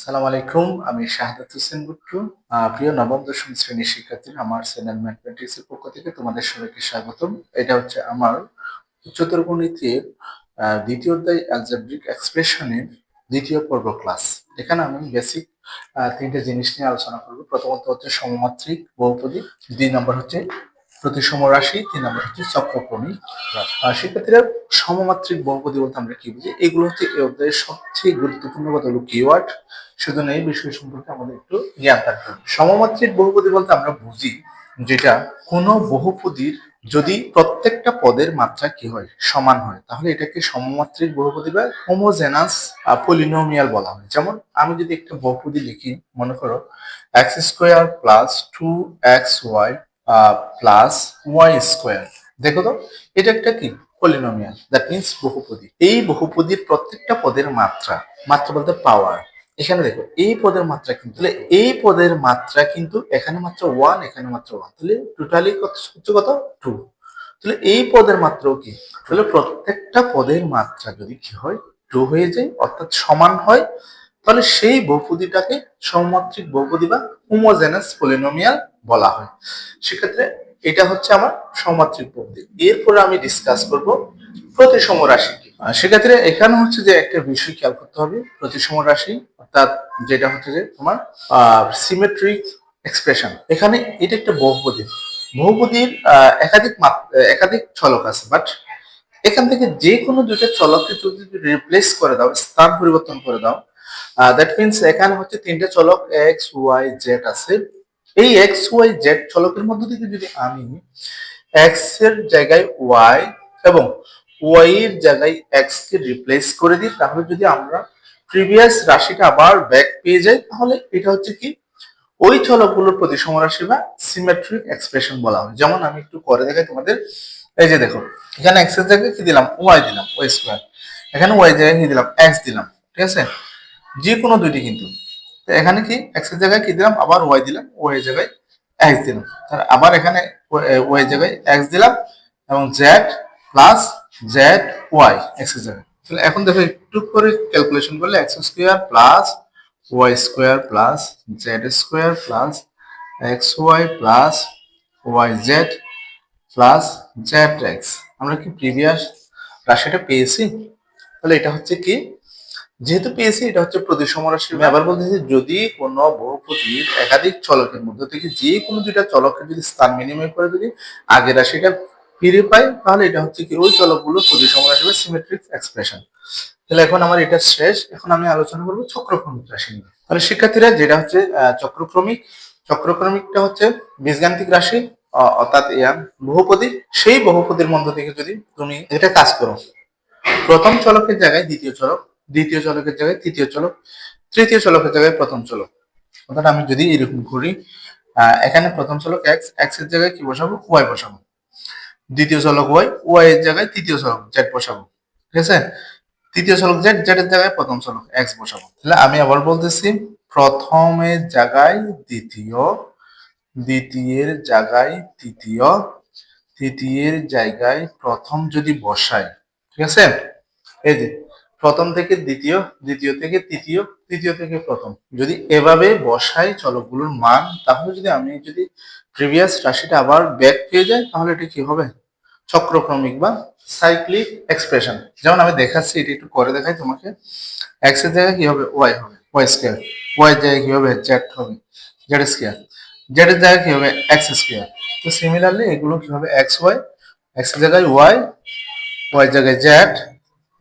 আসসালামু আলাইকুম। আমি শাহাদাত হোসেন গুট্টু। প্রিয় নবম দশম শ্রেণীর শিক্ষার্থীরা, আমার চ্যানেল ম্যাথমেটিক্স এর পক্ষ থেকে তোমাদের সবাইকে স্বাগতম। এটা হচ্ছে আমার উচ্চতর গণিতের দ্বিতীয় অধ্যায় অ্যালজেব্রিক এক্সপ্রেশনের দ্বিতীয় পর্ব ক্লাস। এখানে আমি বেসিক তিনটে জিনিস নিয়ে আলোচনা করব। প্রথমত হচ্ছে সমমাত্রিক বহুপদী, 2 নম্বর হচ্ছে প্রতিসম রাশি, 3 নম্বর হচ্ছে চক্রক্রমিক রাশি। শিক্ষার্থীরা, সমমাত্রিক বহুপদী বলতে আমরা কি বুঝি? এগুলো হচ্ছে এই অধ্যায়ের সবচেয়ে গুরুত্বপূর্ণ কতগুলো কিওয়ার্ড। সেজন্য এই বিষয় সম্পর্কে আমাদের একটু জ্ঞান থাকতে হবে। সমমাত্রিক বহুপদী বলতে আমরা বুঝি যেটা কোনো বহুপদীর যদি প্রত্যেকটা পদের মাত্রা কি হয়, সমান হয়, তাহলে এটাকে সমমাত্রিক বহুপদী বা হোমোজেনাস পলিনোমিয়াল বলা হয়। যেমন আমি যদি একটা বহুপদী লিখি, মনে করো x square plus 2xy plus y square. দেখো তো, এটা একটা কি পলিনোমিয়াল, দ্যাট মিনস বহুপদী। এই বহুপদীর প্রত্যেকটা পদের মাত্রা, মাত্রা বলতে পাওয়ার, এখানে দেখো এই পদের মাত্রা কিন্তু, তাহলে এই পদের মাত্রা কিন্তু এখানে মাত্র 1, এখানে মাত্র 1, তাহলে টোটালি কত হচ্ছে? কত? 2। তাহলে এই পদের মাত্রাও কি, তাহলে প্রত্যেকটা পদের মাত্রা যদি কি হয়, 2 হয়ে যায়, অর্থাৎ সমান হয়, তাহলে সেই বহুপদীটাকে সমমাত্রিক বহুপদী বা হোমোজেনাস পলিনোমিয়াল বলা হয়। সেক্ষেত্রে এটা হচ্ছে আমার সমমাত্রিক বহুপদী। এরপরে আমি ডিসকাস করব প্রতিসম রাশি কি। সেক্ষেত্রে এখানে হচ্ছে যে একটা বিষয় খেয়াল করতে হবে, প্রতিসম রাশি অর্থাৎ যেটা হচ্ছে যে তোমার সিমেট্রিক এক্সপ্রেশন। এখানে এটা একটা বহুপদী, বহুপদীর একাধিক চলক আছে, বাট এখান থেকে যে কোনো দুইটা চলককে যদি রিপ্লেস করে দাও, স্থান পরিবর্তন করে দাও, দ্যাট মিনস এখানে হচ্ছে তিনটে চলক এক্স ওয়াই জেড আছে। এই এক্স ওয়াই জেড চলকের মধ্য থেকে যদি আমি এক্স এর জায়গায় ওয়াই এবং ওয়াই এর জায়গায় এক্স কে রিপ্লেস করে দিই, তাহলে যদি আমরা প্রিভিয়াস রাশিটা আবার ব্যাক পেয়ে যাই, তাহলে এটা হচ্ছে কি ওই চলকগুলোর প্রতিসম রাশি বা সিমেট্রিক এক্সপ্রেশন বলা হয়। যেমন আমি একটু করে দেখাই তোমাদের। এই যে দেখো, এখানে এক্স এর জায়গায় কি দিলাম? ওয়াই দিলাম, ওয়াই স্কোয়ার। এখানে ওয়াই জায়গায় কি দিলাম? এক্স দিলাম। ঠিক আছে, যে কোনো দুইটি কিন্তু। তো এখানে কি এক্স এর জায়গায় কি দিলাম? আবার ওয়াই দিলাম, ওয়াই এর জায়গায় এক্স দিলাম। তাহলে আবার এখানে ওয়াই জায়গায় এক্স দিলাম এবং z plus z y x এর জায়গায়। তাহলে এখন দেখো একটু করে ক্যালকুলেশন করলে x square plus y square plus z square plus x y plus y z plus z x. আমরা কি প্রিভিয়াস রাশিটা পেয়েছি? তাহলে এটা হচ্ছে কি, যেহেতু পেয়েছি, এটা হচ্ছে প্রতিসম রাশি। আমি আবার বলতেছি, যদি কোনো বহুপদীর একাধিক চলকের মধ্যে থেকে যে কোনো দুইটা চলকের যদি স্থান বিনিময় করে যদি আগের রাশিটা ফিরে পাই, তাহলে এটা হচ্ছে কি ওই চলকগুলো প্রতিসম রাশি বা সিমেট্রিক এক্সপ্রেশন। তাহলে এখন আমার এটা শেষ, এখন আমি আলোচনা করবো চক্রক্রমিক রাশি নিয়ে। তাহলে শিক্ষার্থীরা, যেটা হচ্ছে চক্রক্রমিকটা হচ্ছে বীজগাণিতিক রাশি, অর্থাৎ বহুপদী। সেই বহুপদীর মধ্যে থেকে যদি তুমি এটা কাজ করো, প্রথম চলকের জায়গায় দ্বিতীয় চলক, দ্বিতীয় চলকের জায়গায় তৃতীয় চলক, তৃতীয় চলকের জায়গায় প্রথম চলক। অর্থাৎ আমি যদি এরকম করি, এখানে প্রথম চলক এক্স, এক্স এর জায়গায় কি বসাবো? ওয়াই বসাবো। দ্বিতীয় চলক ওয়াই, ওয়াই এর জায়গায় তৃতীয় চলক জেড বসাবো। ঠিক আছে, তৃতীয় চলক জেড, জেড এর জায়গায় প্রথম চলক এক্স বসাবো। তাহলে আমি আবার বলতেছি, প্রথমের জায়গায় দ্বিতীয়, দ্বিতীয়ের জায়গায় তৃতীয়, তৃতীয়ের জায়গায় প্রথম যদি বসাই, ঠিক আছে, এই যে প্রথম থেকে দ্বিতীয়, দ্বিতীয় থেকে তৃতীয়, তৃতীয় থেকে প্রথম, যদি এভাবে বসাই চলকগুলোর মান, তাহলে যদি আমি যদি প্রিভিয়াস রাশিটা আবার ব্যাক পেয়ে যাই, তাহলে এটা কি হবে? চক্রক্রমিক বা সাইক্লিক এক্সপ্রেশন। যেমন আমি দেখাচ্ছি, এটা একটু করে দেখাই তোমাকে। এক্স এর জায়গায় কি হবে? ওয়াই হবে, ওয়াই স্কোয়ার। ওয়াই এর জায়গায় কি হবে? জেড হবে, জেড স্কোয়ার। জেড এর জায়গায় কি হবে? X square. তো সিমিলারলি এগুলো কি হবে? এক্স ওয়াই, এক্স এর জায়গায় ওয়াই, ওয়াই জায়গায় জেড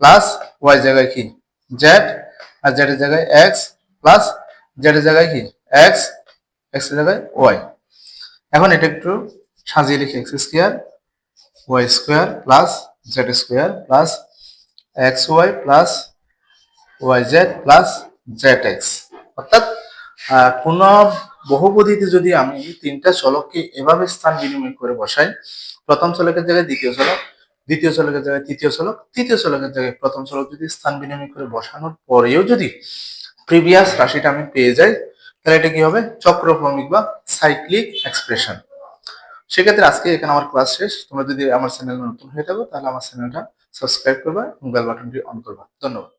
প্লাস ওয়াই জায়গায় কি? জেড, আর জেড এর জায়গায় এক্স প্লাস জেড এর জায়গায় কি? এক্স, এক্স এর জায়গায় ওয়াই। এখন এটা একটু সাজিয়ে লিখি, x square y square plus z square plus x y plus y z plus z x. অর্থাৎ কোন বহুপদীতে যদি আমি তিনটা চলককে এভাবে স্থান বিনিময় করে বসাই, প্রথম চলকের জায়গায় দ্বিতীয় চলক, দ্বিতীয় চলকের জায়গায় তৃতীয় চলক, তৃতীয় চলকের জায়গায় প্রথম চলক, যদি স্থান বিনিময় করে বসানোর পরেও যদি প্রিভিয়াস রাশিটা আমি পেয়ে যাই, তাহলে এটা কি হবে? চক্রক্রমিক বা সাইক্লিক এক্সপ্রেশন। সেক্ষেত্রে আজকে এখানে আমার ক্লাস শেষ। তোমরা যদি আমার চ্যানেল নতুন হয়ে থাকো, তাহলে আমার চ্যানেলটা সাবস্ক্রাইব করবা এবং বেল বাটনটি অন করবা। ধন্যবাদ।